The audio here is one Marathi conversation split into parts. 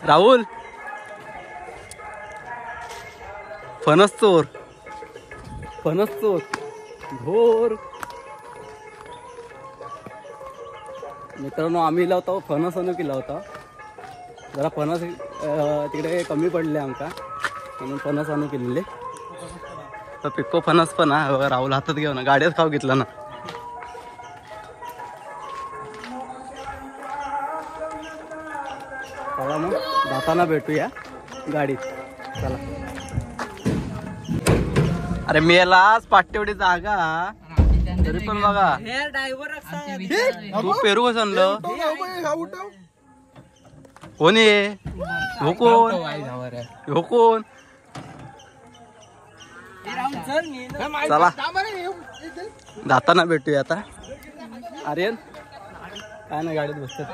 राहुल फणस चोर घोर. मित्रांनो आम्ही लावता फणस आणू की लावता जरा फणस तिकडे कमी पडले आमका म्हणून फणस आणू केलेले. तर पिक्को फणस पण हा बघा राहुल हातात घेऊ ना गाड्यात खाऊ घेतला ना. चला मग जाताना भेटूया गाडीत. चला. अरे मेलाच पाट्टेवडी जागा तरी पण बघा तू पेरू कसं आणलं कोणी हो कोण चला जाताना भेटूया आता. आर्यन काय नाही गाडीत बसतात.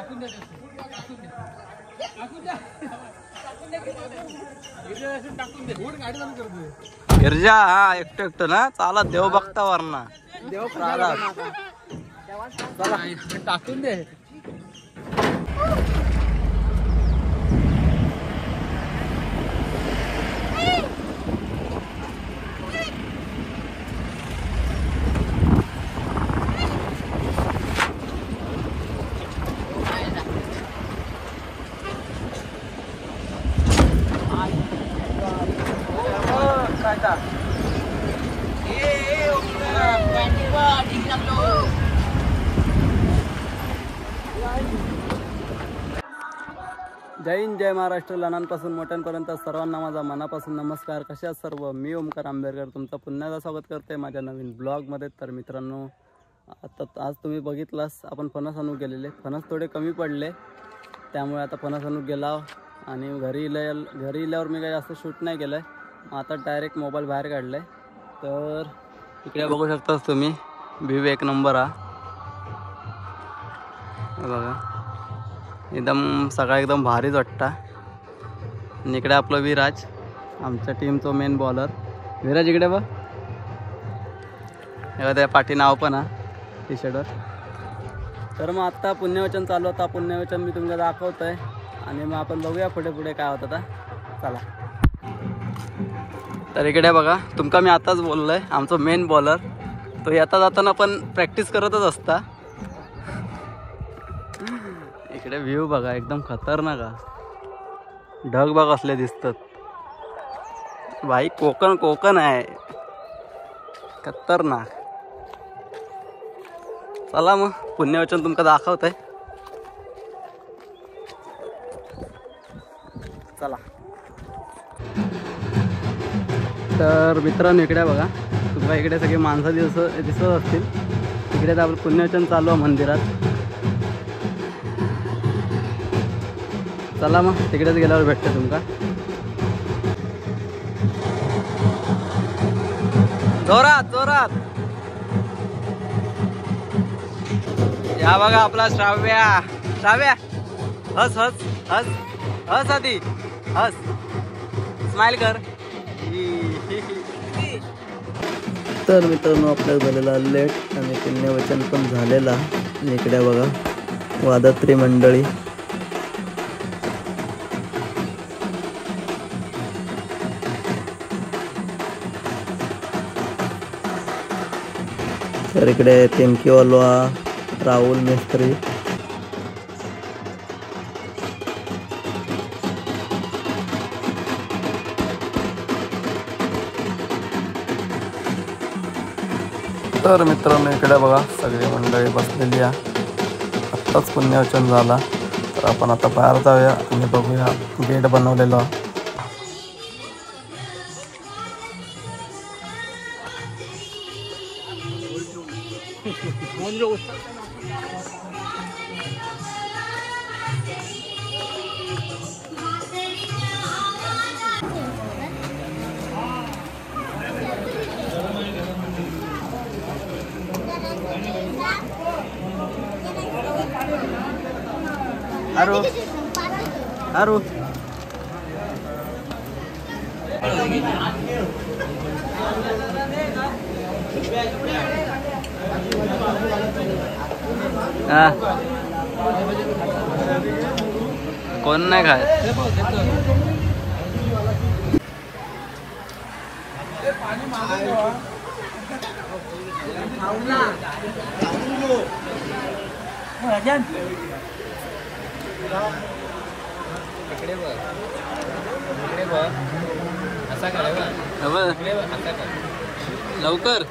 गिरजा हा एकटं ना चाला देव बघता वरना देव चला टाकून दे. जय हिंद जय महाराष्ट्र. लहानांपासून मोठ्यांपर्यंत सर्वांना माझा मनापासून नमस्कार. कशा सर्व मी ओमकार आंबेडकर तुमचं पुन्हा स्वागत करते माझ्या नवीन ब्लॉगमध्ये. तर मित्रांनो आता आज तुम्ही बघितलास आपण फणस आणू गेलेले. फणस थोडे कमी पडले त्यामुळे आता फणस आणू गेला आणि घरी इल्यावर मी काही जास्त शूट नाही केलं आहे. आता डायरेक्ट मोबाईल बाहेर काढला आहे. तर इकडे बघू शकताच तुम्ही व्ह्यू एक नंबर हा बघा एकदम सगळा एकदम भारीच वाटता. आणि इकडे आपलं विराज आमच्या टीमचं मेन बॉलर. विराज इकडे बघ त्या पाठी नाव पण हा टी शर्टवर. तर मग आत्ता पुण्यवचन चालू होता. पुण्यवचन मी तुम्हाला दाखवतो आहे आणि मग आपण बघूया पुढे पुढे काय होतं आता. चला. तर इकडे बघा तुमका मी आताच बोललो आहे आमचं मेन बॉलर तो येता जाताना पण प्रॅक्टिस करतच असता. इकडे व्ह्यू बघा एकदम खतरनाक हा. ढग बघ असले दिसतात भाई. कोकण आहे खतरनाक. चला मग पुण्यवचन तुमका दाखवत आहे. चला. तर मित्रांनो इकडे बघा तुम्हाला इकडे सगळे माणसं दिसत असतील. इकडे तर आपलं पुण्यवचन चालू आहे मंदिरात. चला मग तिकडेच गेल्यावर भेटते तुमका. जोरात या बघा आपला श्राव्या हस आधी हस स्माइल कर. तर मित्रांनो आपल्याला झालेला लेट आणि पुण्यवचन पण झालेला. इकडे बघा वादत्री मंडळी. तर इकडे टेमकीवाला राहुल मिस्त्री. तर मित्रांनो इकडे बघा सगळी मंडळी बसलेली आहे. आत्ताच पुण्यवचन झाला तर आपण आता बाहेर जाऊया आणि बघूया गेट बनवलेलं. Haru कोण नाही खाय लवकर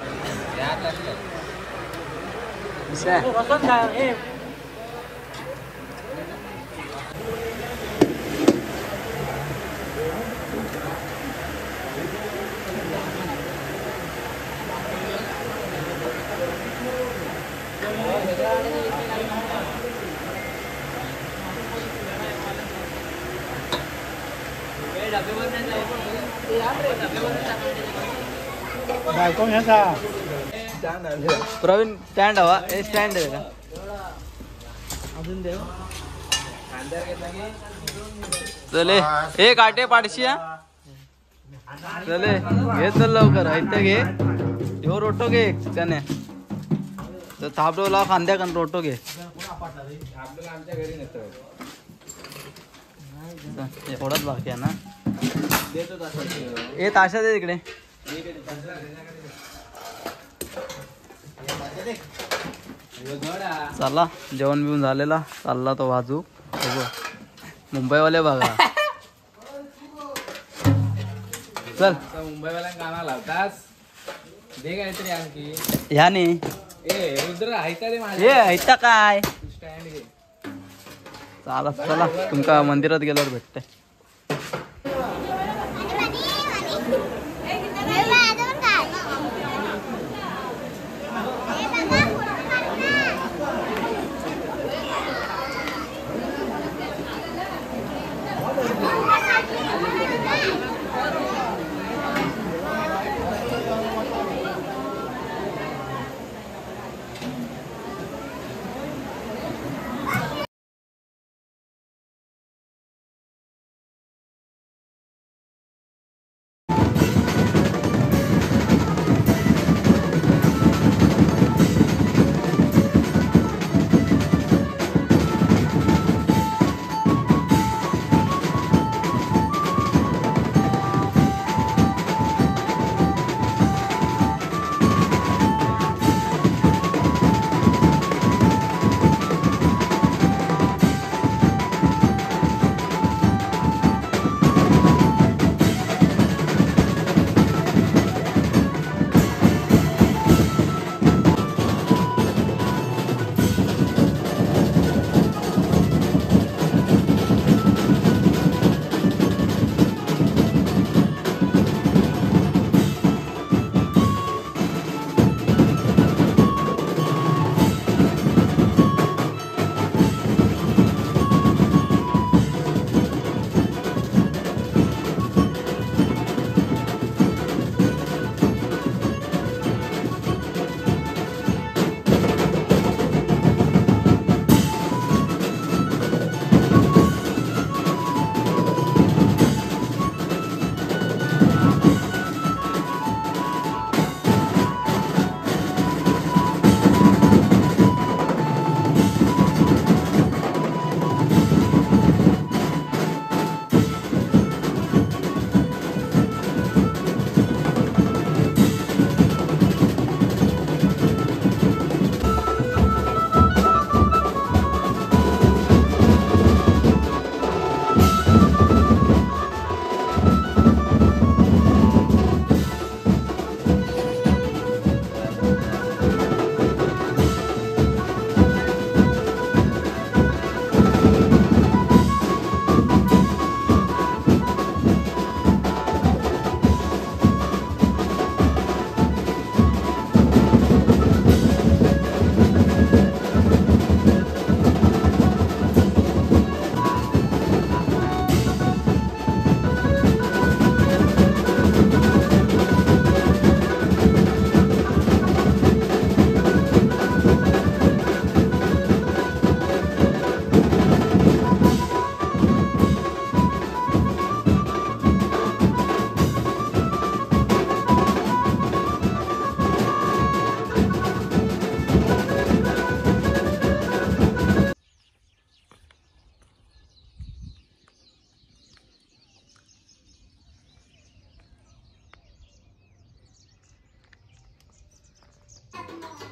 प्रवीण स्टँड हवा स्टँड आहे का अजून देव चले हे काटे पाडशी चले घे चल लवकर ऐकते घे ह्यो रोटो घे त्याने तर थापडो लाव खांद्या कन रोटो घे एवढाच बाकी आहे ना ए ताशा दे तिकडे चला जेवण बिवून झालेला चालला तो वाजू मुंबईवाले बघा चल मुंबईवाल्या गाणं लावतास दे काहीतरी आणखी ह्याने ए रुद्र ऐका रे माझे ए ऐता काय स्टँड घे चला चला तुमका मंदिरात गेल्यावर भेटते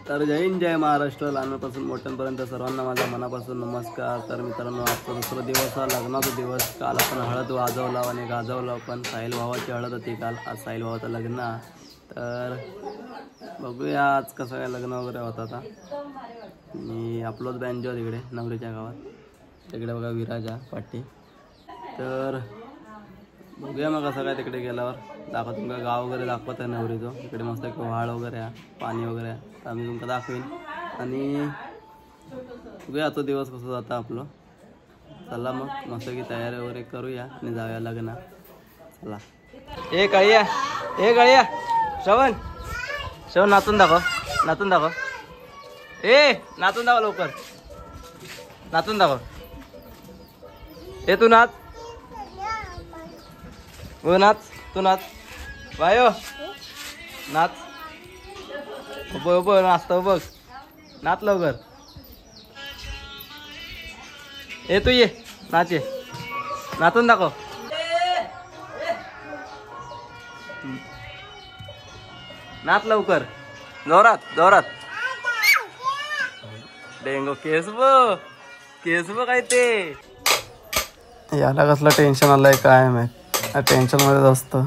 तर जय हिंद जय महाराष्ट्र. लहानापासून मोठ्यांपर्यंत सर्वांना माझ्या मनापासून नमस्कार. तर मित्रांनो, आजचा दुसरा दिवस हा लग्नाचा दिवस. काल आपण हळद वाजवला आणि गाजवला, पण साहिल भावाची हळद होती काल. आज साहिल भावाचं लग्न. तर बघूया आज कसं काय लग्न वगैरे होतं आता. आणि आपलोच बँजो तिकडे नवरीच्या गावात, तिकडे बघा विराजा पाटी. तर बघूया मग कसं काय तिकडे गेल्यावर दाखवतो तुमका. गाव वगैरे दाखवत आहे नवरीचं. इकडे मस्त एक व्हाळ वगैरे आहे, पाणी वगैरे आहे. तर आम्ही तुमका दाखवीन. आणि बघूया आजचा दिवस कसं जातं आपलं. चला मग मस्त की तयारी वगैरे करूया आणि जाऊया लग्न. चला. ए काळिया, ए काळिया, श्रवण श्रवण नाचून दाखव, नाचून दाखव. ए नाचून दाखव लवकर, नाचून दाखव. ए तू नाच, हो नाच, तू नाच. वायो नाच, उभं उभं नाचतो बघ. नाच लवकर. ए तू ये नाच, ये नाचून दाखव. नाच लवकर, जोरात जोरात. डेंगो केस बघ, केस बघ काय ते. याला कसलं टेन्शन आलंय काय माहित. टेन्शन मध्येच असतं.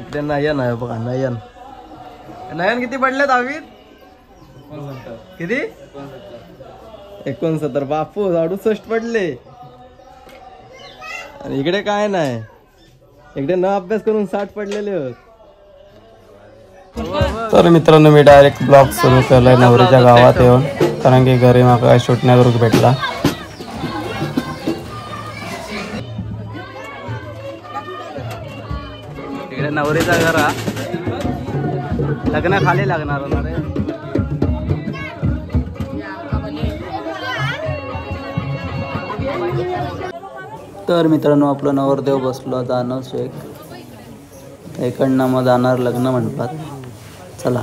इकडे नयन आहे बघा, नयन. नयन किती पडले दहावीत? किती? 69. बापू 68 पडले. आणि इकडे काय नाही, इकडे न अभ्यास करून 60 पडलेले होत. तर मित्रांनो, मी डायरेक्ट ब्लॉग सुरू केलाय नवरीच्या गावात येऊन, कारण की घरी मला काय शूट नाही करू भेटला. इकडे नवरीचा घर हा. लग्न खाली लागणार होणार आहे. तर मित्रांनो, आपलं नवरदेव बसलो दानव शेख. इकडनं मग जाणार लग्न मंडपात. चला.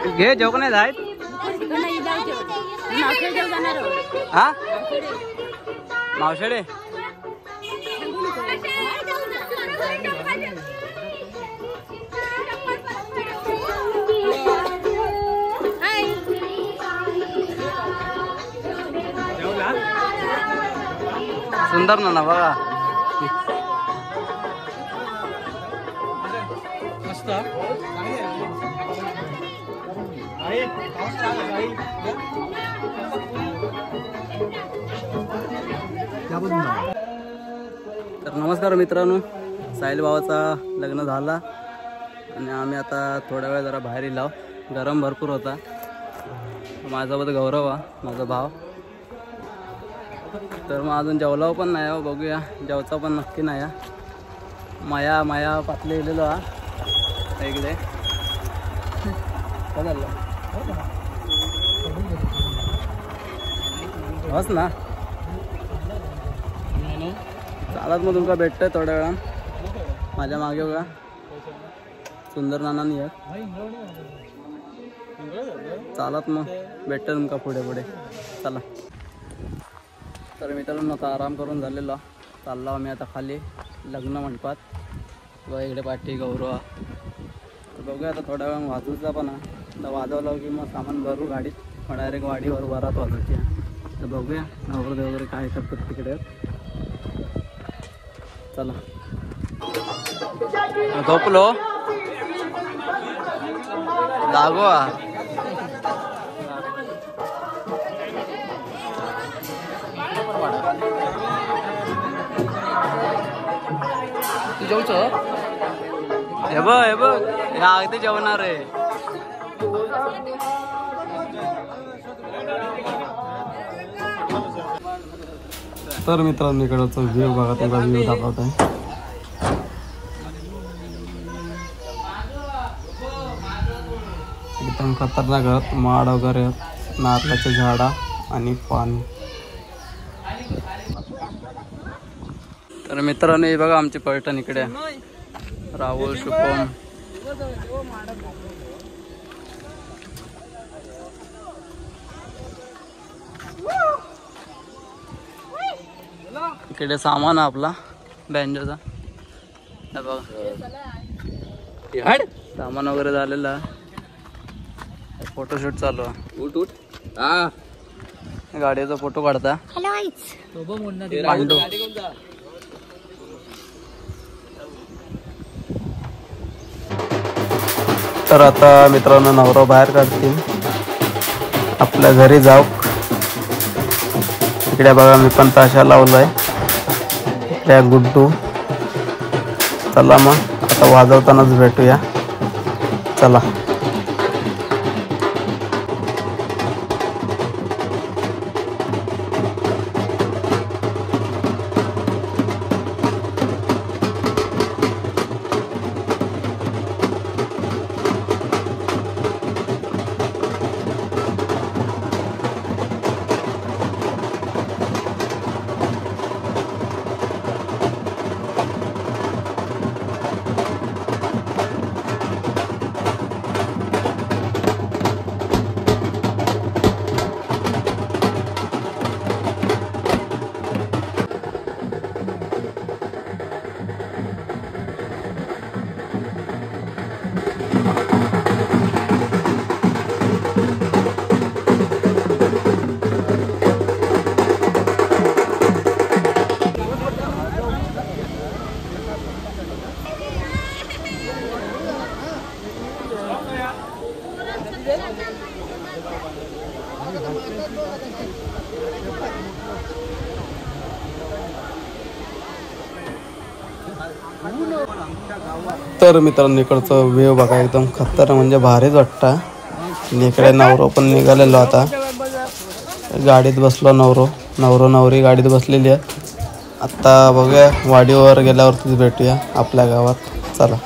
घे जेवण नाही जायत हा मावशेडे सुंदर ना बघा मस्त तर नमस्कार मित्रांनो, साहिल भावाचा लग्न झाला आणि आम्ही आता थोड्या वेळ जरा बाहेर इलाव. गरम भरपूर होता. माझ्यासोबत गौरव हा माझा भाव. तर मग अजून जेवलाव पण नाही, बघूया जेवचा पण नक्की नाही. माया माया पातले गेलेलो हा इकडे काय झालं बस ना चालत मग तुमका भेटतंय थोड्या वेळान. माझ्या मागे बघा सुंदर नानानी आहे. चालत मग भेटतं तुमका पुढे पुढे. चला तर मित्रांनो आता आराम करून झालेला चाललो आम्ही आता खाली लग्न मंडपात. व इकडे पाठी गौरव. तर बघूया आता थोड्या वेळ वाजूचा पण आता वाजवलं की मग सामान भरू गाडीत. मग डायरेक्ट वाडीवर वरात वाजायची. तर बघूया नवरदेव वगैरे काय करतात तिकडे. चला झोपलो लागो जेवच हे बघ या अगदी जेवणार आहे. तर मित्रांनो इकडचा व्ह्यू बघा, तुला व्ह्यू दाखवत आहे. एकदम खतरनाक आहेत. माड वगैरे आहेत, नारळाचे झाडा आणि पाणी. तर मित्रांनो हे बघा आमची पर्यटन इकडे राहुल शुभम. इकडे सामान आहे आपला बँजोचा. बघा सामान वगैरे झालेलं आहे. फोटोशूट चालू आहे. गाडीचा फोटो काढता पांडू. तर आता मित्रांनो नवरा बाहेर काढतील आपल्या घरी जाऊ. इकडे बघा मी पण ताशा लावलाय. इकडे गुड्डू. चला मग आता वाजवतानाच भेटूया. चला तर मित्रांनो इकडचं व्ह्यू बघा एकदम खतरनाक म्हणजे भारीच वाटतं. आणि इकडे नवरो पण निघालेलो आता. गाडीत बसलो नवरो नवरी गाडीत बसलेली आहे. आत्ता बघूया वाडीवर गेल्यावरतीच भेटूया आपल्या गावात. चला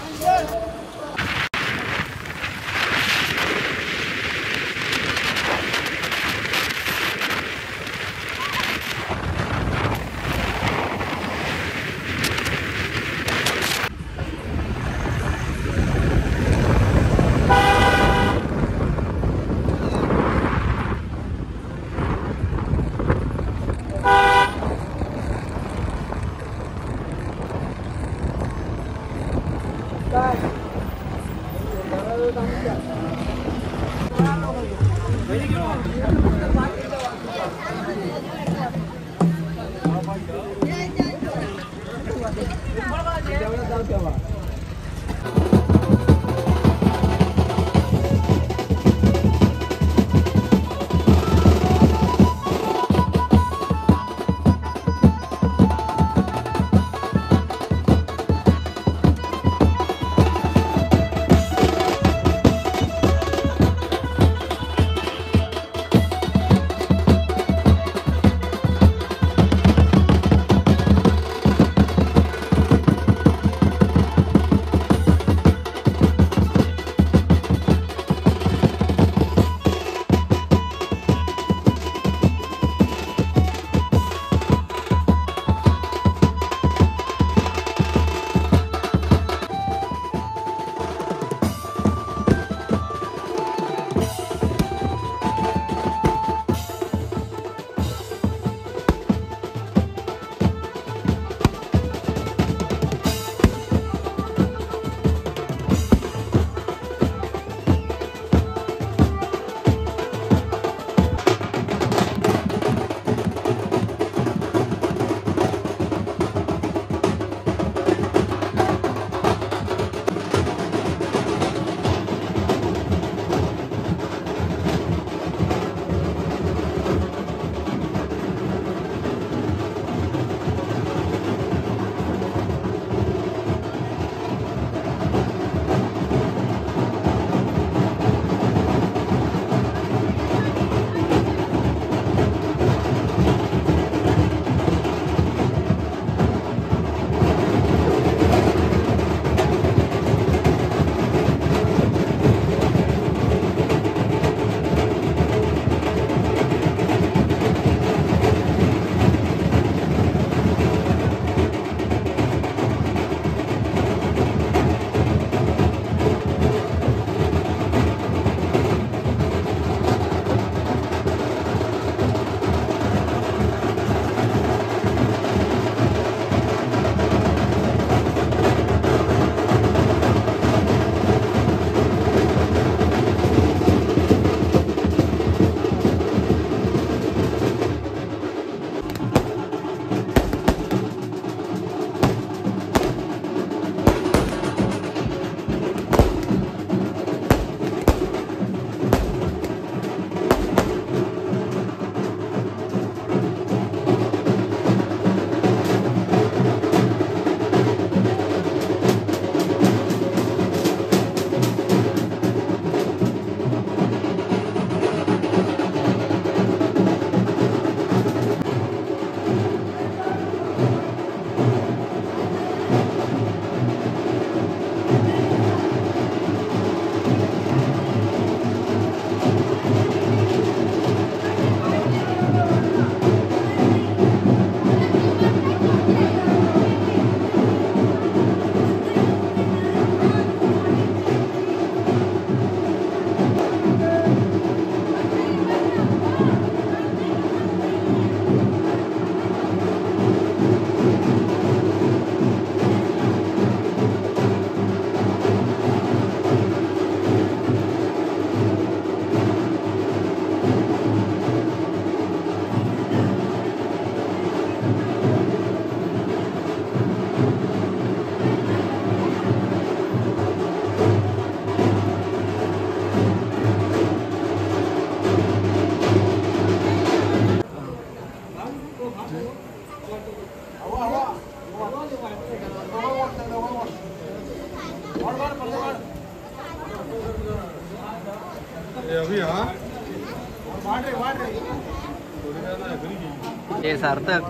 हे सार्थक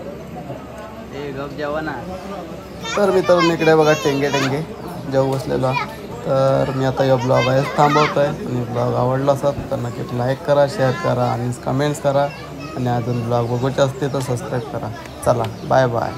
हे गप जेवा ना. तर मित्रांनो इकडे बघा टेंगे जेव बसलेलो. तर मी आता या ब्लॉग आहे थांबवतो आहे. आणि ब्लॉग आवडला असेल तर नक्कीच लाईक करा, शेअर करा आणि कमेंट्स करा. आणि अजून ब्लॉग बघूचे असते तर सबस्क्राईब करा. चला बाय बाय.